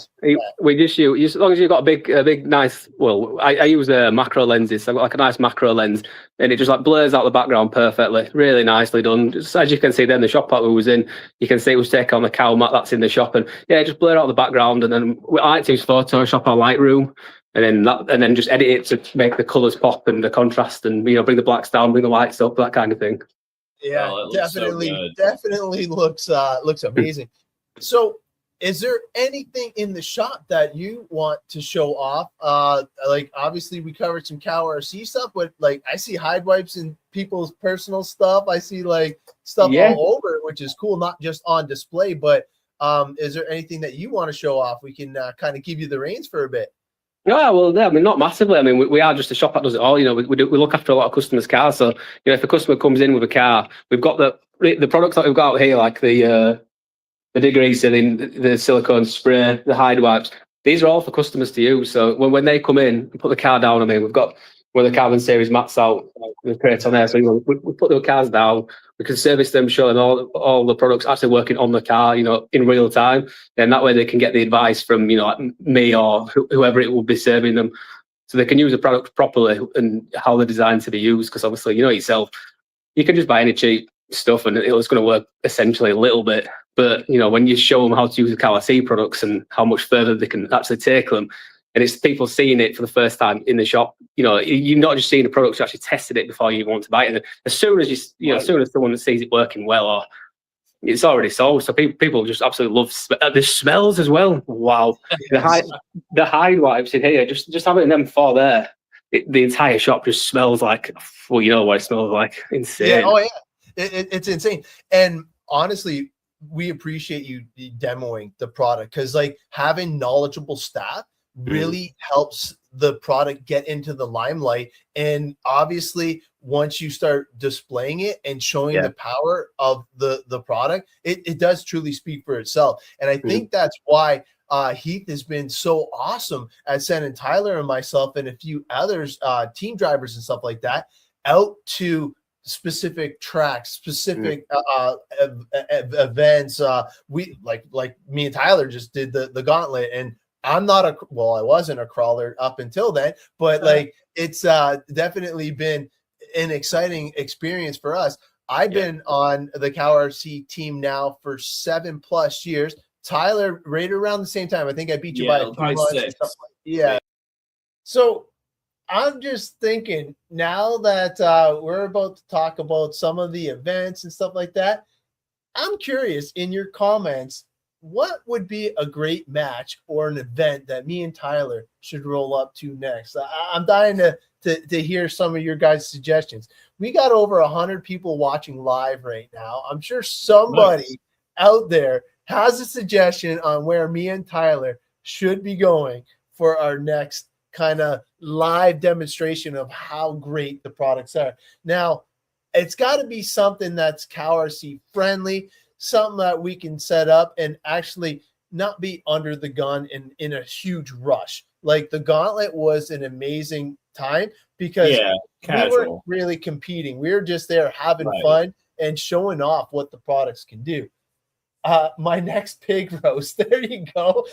we just use, as long as you've got a big, nice. Well, I use macro lenses. So I've got like a nice macro lens, and it just like blurs out the background perfectly. Really nicely done. Just as you can see, then the shop that we was in, you can see it was taken on the cow mat that's in the shop, and just blur out the background. And then I like to use Photoshop or Lightroom, and then just edit it to make the colours pop and the contrast, and bring the blacks down, bring the whites up, that kind of thing. Yeah, definitely looks amazing. So, is there anything in the shop that you want to show off? Like obviously we covered some CowRC stuff, but like I see hide wipes and people's personal stuff. I see like stuff all over, which is cool, not just on display. But is there anything that you want to show off? We can kind of give you the reins for a bit. Yeah, well, I mean, not massively. I mean, we are just a shop that does it all. We look after a lot of customers' cars. So, if a customer comes in with a car, we've got the products that we've got out here, like the degreaser, the silicone spray, the hide wipes. These are all for customers to use. So when they come in and put the car down, I mean, we've got one of the carbon series mats out, the crates on there. So we put the cars down. We can service them, show them all the products actually working on the car, in real time. And that way they can get the advice from, like me or whoever it will be serving them. So they can use the product properly and how they're designed to be used. Because obviously, yourself, you can just buy any cheap stuff and it's going to work essentially a little bit. But, when you show them how to use the CowRC products and how much further they can actually take them, and it's people seeing it for the first time in the shop, you're not just seeing the products, you actually tested it before you want to buy it. And as soon as as soon as someone sees it working well, or it's already sold. So people just absolutely love the smells as well. Wow. The hide wipes in here, just having them four there, the entire shop just smells like, well, you know what it smells like. Insane. Yeah, oh yeah. It's insane. And honestly, we appreciate you demoing the product because like having knowledgeable staff really helps the product get into the limelight. And obviously once you start displaying it and showing the power of the product, it does truly speak for itself. And I think that's why Heath has been so awesome at sending Tyler and myself and a few others, team drivers and stuff like that, out to specific tracks, specific events. We like me and Tyler just did the gauntlet, and I wasn't a crawler up until then, but like it's definitely been an exciting experience for us. I've been on the CowRC team now for 7+ years. Tyler right around the same time. I think I beat you by a few probably months or 6. something. Yeah. So I'm just thinking now that we're about to talk about some of the events and stuff like that. I'm curious in your comments, what would be a great match or an event that me and Tyler should roll up to next? I'm dying to hear some of your guys' suggestions. We got over 100 people watching live right now. I'm sure somebody out there has a suggestion on where me and Tyler should be going for our next kind of live demonstration of how great the products are. Now, it's got to be something that's CowRC friendly, something that we can set up and actually not be under the gun in a huge rush. Like the gauntlet was an amazing time because we weren't really competing. We were just there having fun and showing off what the products can do. My next pig roast. There you go.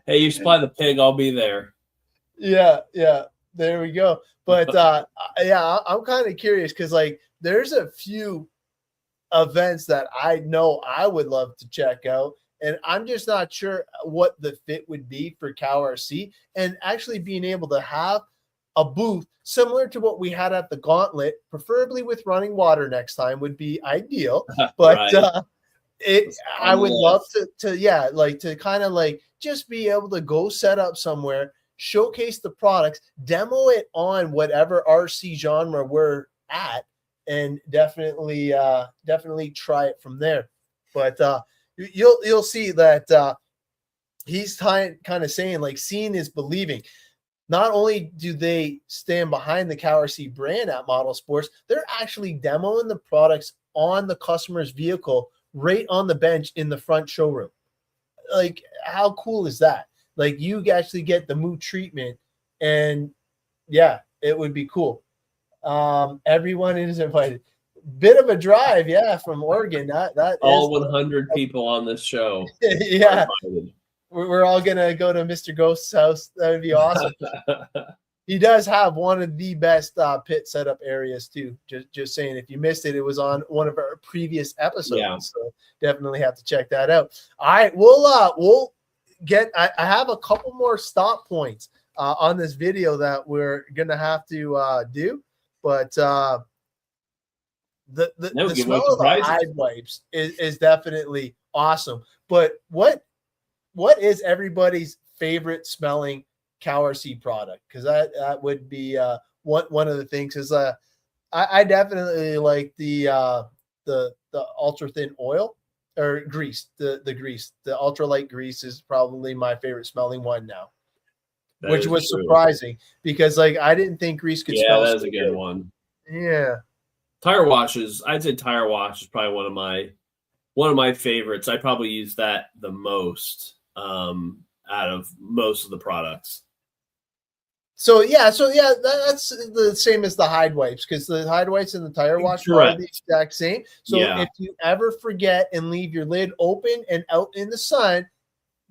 Hey, you supply the pig, I'll be there. Yeah. There we go. But yeah, I'm kind of curious because like there's a few events that I know I would love to check out, and I'm just not sure what the fit would be for CowRC, and actually being able to have a booth similar to what we had at the Gauntlet, preferably with running water next time, would be ideal. But I would love to kind of like just be able to go set up somewhere, showcase the products, demo it on whatever RC genre we're at, and definitely try it from there. But you'll see that he's kind of saying like seeing is believing. Not only do they stand behind the CowRC brand at Modelsports, they're actually demoing the products on the customer's vehicle right on the bench in the front showroom. Like, how cool is that? Like, you actually get the mood treatment, and yeah, it would be cool. Everyone is invited. Bit of a drive, from Oregon. That all 100 people on this show. Yeah, we're all gonna go to Mr. Ghost's house. That would be awesome. He does have one of the best pit setup areas too. Just saying, if you missed it, it was on one of our previous episodes. Yeah. So definitely have to check that out. All right, we'll get. I have a couple more stop points on this video that we're gonna have to do, but the smell of the hide wipes is definitely awesome. But what is everybody's favorite smelling CowRC product? Because that would be one of the things is I definitely like the ultra thin oil or grease. The grease, the ultralight grease is probably my favorite smelling one now. Which was surprising because like I didn't think grease could smell. Yeah, that's a good one. Yeah. Tire washes. I'd say tire wash is probably one of my favorites. I probably use that the most out of most of the products. So that's the same as the hide wipes, because the hide wipes and the tire wash are the exact same. So if you ever forget and leave your lid open and out in the sun,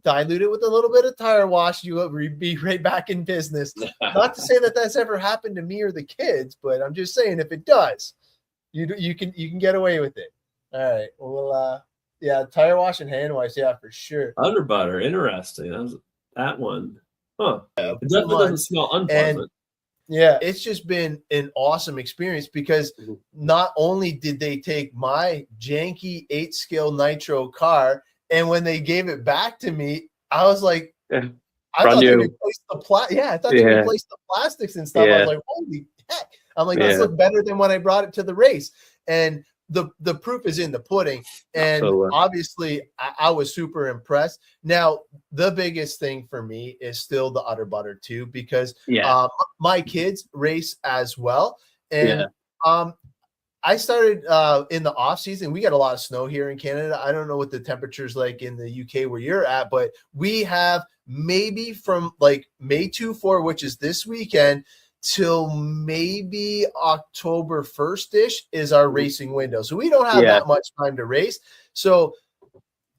dilute it with a little bit of tire wash, you will be right back in business. Not to say that that's ever happened to me or the kids, but I'm just saying if it does, you can get away with it. All right. Well, tire wash and hand wash, for sure. Under butter, interesting. That one. Huh. It definitely doesn't smell unpleasant. And it's just been an awesome experience because not only did they take my janky 8-scale nitro car, and when they gave it back to me, I was like, I thought they replaced the they replaced the plastics and stuff. I was like, holy heck. I'm like, this looked better than when I brought it to the race. And the proof is in the pudding. And obviously I was super impressed. Now, the biggest thing for me is still the Udder Butter too, because my kids race as well. And I started in the off season. We got a lot of snow here in Canada. I don't know what the temperature's like in the UK where you're at, but we have maybe from like May 2-4, which is this weekend, till maybe October 1st-ish is our racing window. So we don't have that much time to race. So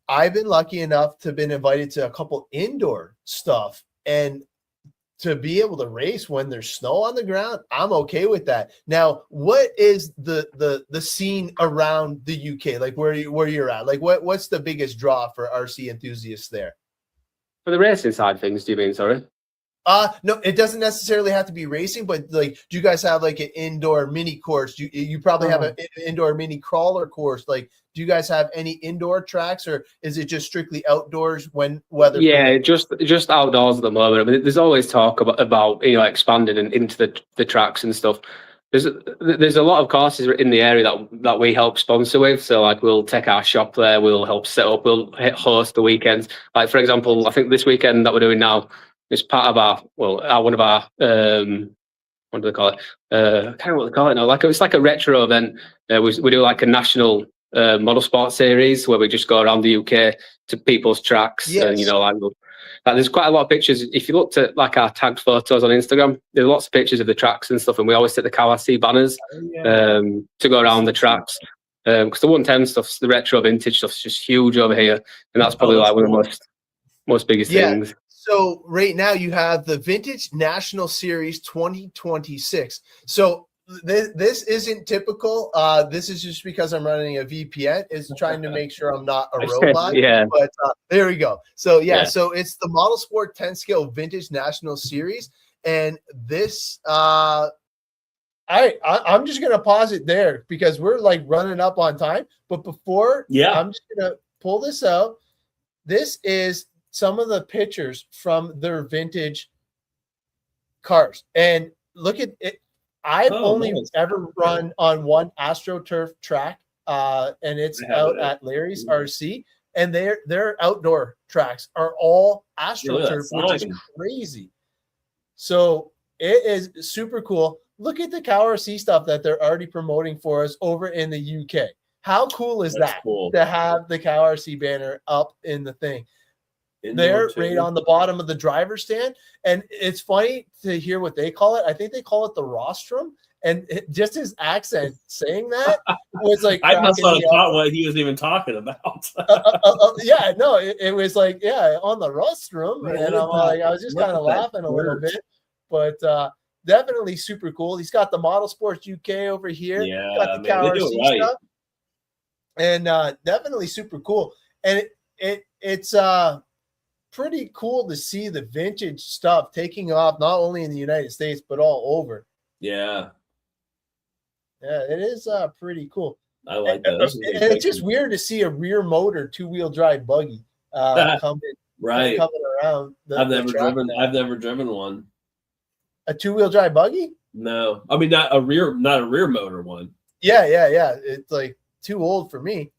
I've been lucky enough to have been invited to a couple indoor stuff. And to be able to race when there's snow on the ground, I'm okay with that. Now, what is the scene around the UK, like where you're at? Like what's the biggest draw for RC enthusiasts there? For the racing side of things, do you mean? Sorry. No, it doesn't necessarily have to be racing, but like, do you guys have like an indoor mini course? You probably have an indoor mini crawler course. Like, do you guys have any indoor tracks, or is it just strictly outdoors when weather? Yeah, just outdoors at the moment. I mean, there's always talk about expanding into the tracks and stuff. There's a lot of courses in the area that we help sponsor with. So like, we'll take our shop there, we'll help set up, we'll host the weekends. Like, for example, I think this weekend that we're doing now is part of one of our what do they call it? I can't remember what they call it now. Like, it's like a retro event. We do like a national Modelsport series where we just go around the UK to people's tracks. Yes. And like there's quite a lot of pictures. If you looked at like our tagged photos on Instagram, there's lots of pictures of the tracks and stuff, and we always set the CowRC banners to go around the tracks, because the 110 stuff, the retro vintage stuff, is just huge over here, and that's probably like one of the most biggest things. So right now you have the Vintage National Series 2026. So this isn't typical. This is just because I'm running a VPN. It's trying to make sure I'm not a robot. Yeah. But there we go. So so it's the Modelsport 10 scale Vintage National Series, and this I'm just gonna pause it there because we're like running up on time. But before, I'm just gonna pull this out. This is some of the pictures from their vintage cars, and look at it. I've only ever run on one AstroTurf track, and it's out at Larry's RC, and their outdoor tracks are all AstroTurf, which is crazy. So it is super cool. Look at the CowRC stuff that they're already promoting for us over in the UK. How cool is that to have the CowRC banner up in the thing? They're right on the bottom of the driver's stand, and it's funny to hear what they call it. I think they call it the rostrum, and just his accent saying that was like I must not have caught what he was even talking about. It was like on the rostrum, and I'm like, I was just kind of laughing a little bit, but definitely super cool. He's got the Modelsport UK over here, got the CowRC stuff, and definitely super cool. And it's pretty cool to see the vintage stuff taking off, not only in the United States, but all over. Yeah, it is pretty cool. I like that. And it's just weird to see a rear motor 2-wheel drive buggy coming around. I've never driven one. A 2-wheel drive buggy? No, I mean not a rear motor one. Yeah. It's like too old for me.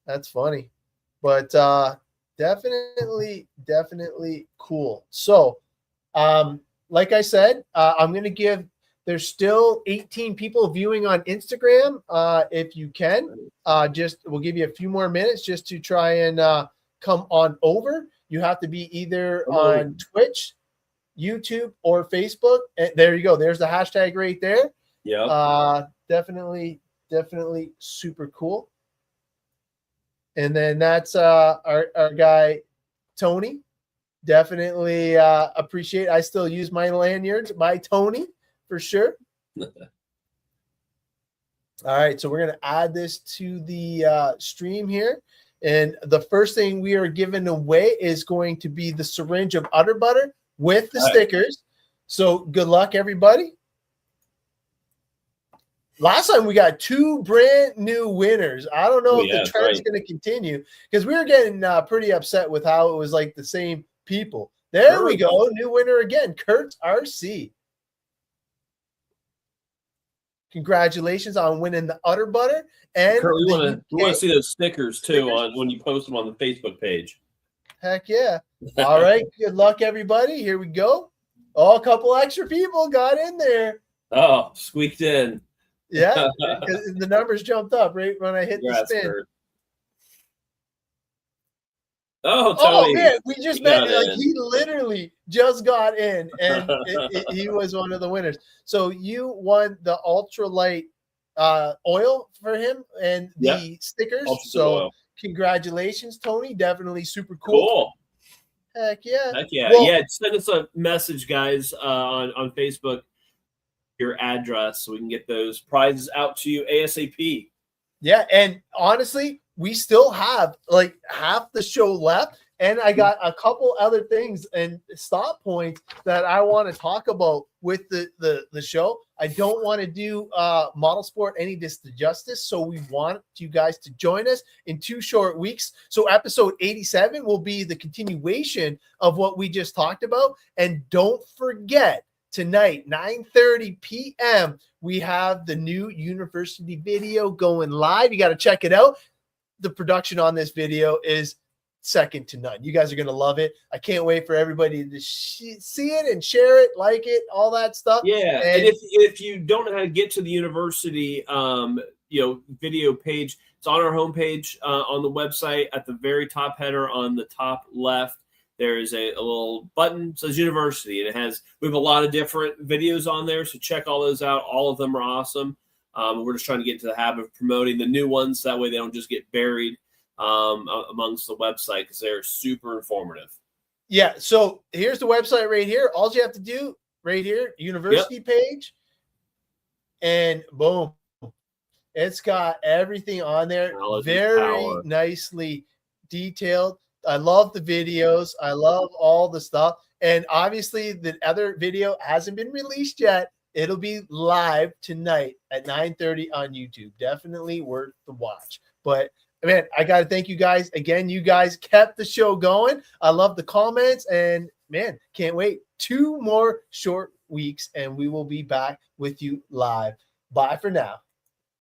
That's funny, but definitely cool. So, like I said, I'm going to give. There's still 18 people viewing on Instagram. If you can, we'll give you a few more minutes just to try and come on over. You have to be either on Twitch, YouTube, or Facebook. And there you go. There's the hashtag right there. Yeah. Definitely super cool. And then that's our guy, Tony. Definitely appreciate. I still use my lanyards, my Tony, for sure. All right, so we're going to add this to the stream here. And the first thing we are giving away is going to be the syringe of Udder Butter with the stickers. So good luck, everybody. Last time we got 2 brand new winners. I don't know if the trend's going to continue, because we were getting pretty upset with how it was like the same people. There we go. New winner again, Kurt RC. Congratulations on winning the Udder Butter. And Kurt, we want to see those stickers too when you post them on the Facebook page. Heck yeah. All right. Good luck, everybody. Here we go. Oh, a couple extra people got in there. Oh, squeaked in. Yeah, the numbers jumped up right when I hit the spin. Kurt. Oh, Tony. Oh man, we just met. Like, he literally just got in, and he was one of the winners. So you won the ultralight oil for him and the stickers. So congratulations, Tony. Definitely super cool. Heck yeah. Heck yeah. Well, Yeah, send us a message, guys, on Facebook, your address, so we can get those prizes out to you ASAP. yeah, and honestly, we still have like half the show left, and I got a couple other things and stop points that I want to talk about with the show. I don't want to do Modelsport any justice, so we want you guys to join us in 2 short weeks. So episode 87 will be the continuation of what we just talked about, and don't forget, tonight, 9:30 p.m., we have the new university video going live. You got to check it out. The production on this video is second to none. You guys are going to love it. I can't wait for everybody to see it and share it, like it, all that stuff. Yeah, and if you don't know how to get to the university, video page, it's on our homepage on the website at the very top header on the top left. There is a little button that says university, and we have a lot of different videos on there, so check all those out. All of them are awesome. We're just trying to get into the habit of promoting the new ones, that way they don't just get buried amongst the website, because they're super informative. Yeah, so here's the website right here. All you have to do right here, university page, and boom, it's got everything on there. Very nicely detailed. I love the videos. I love all the stuff. And obviously, the other video hasn't been released yet. It'll be live tonight at 9:30 on YouTube. Definitely worth the watch. But, man, I got to thank you guys. Again, you guys kept the show going. I love the comments. And, man, can't wait. 2 more short weeks, and we will be back with you live. Bye for now.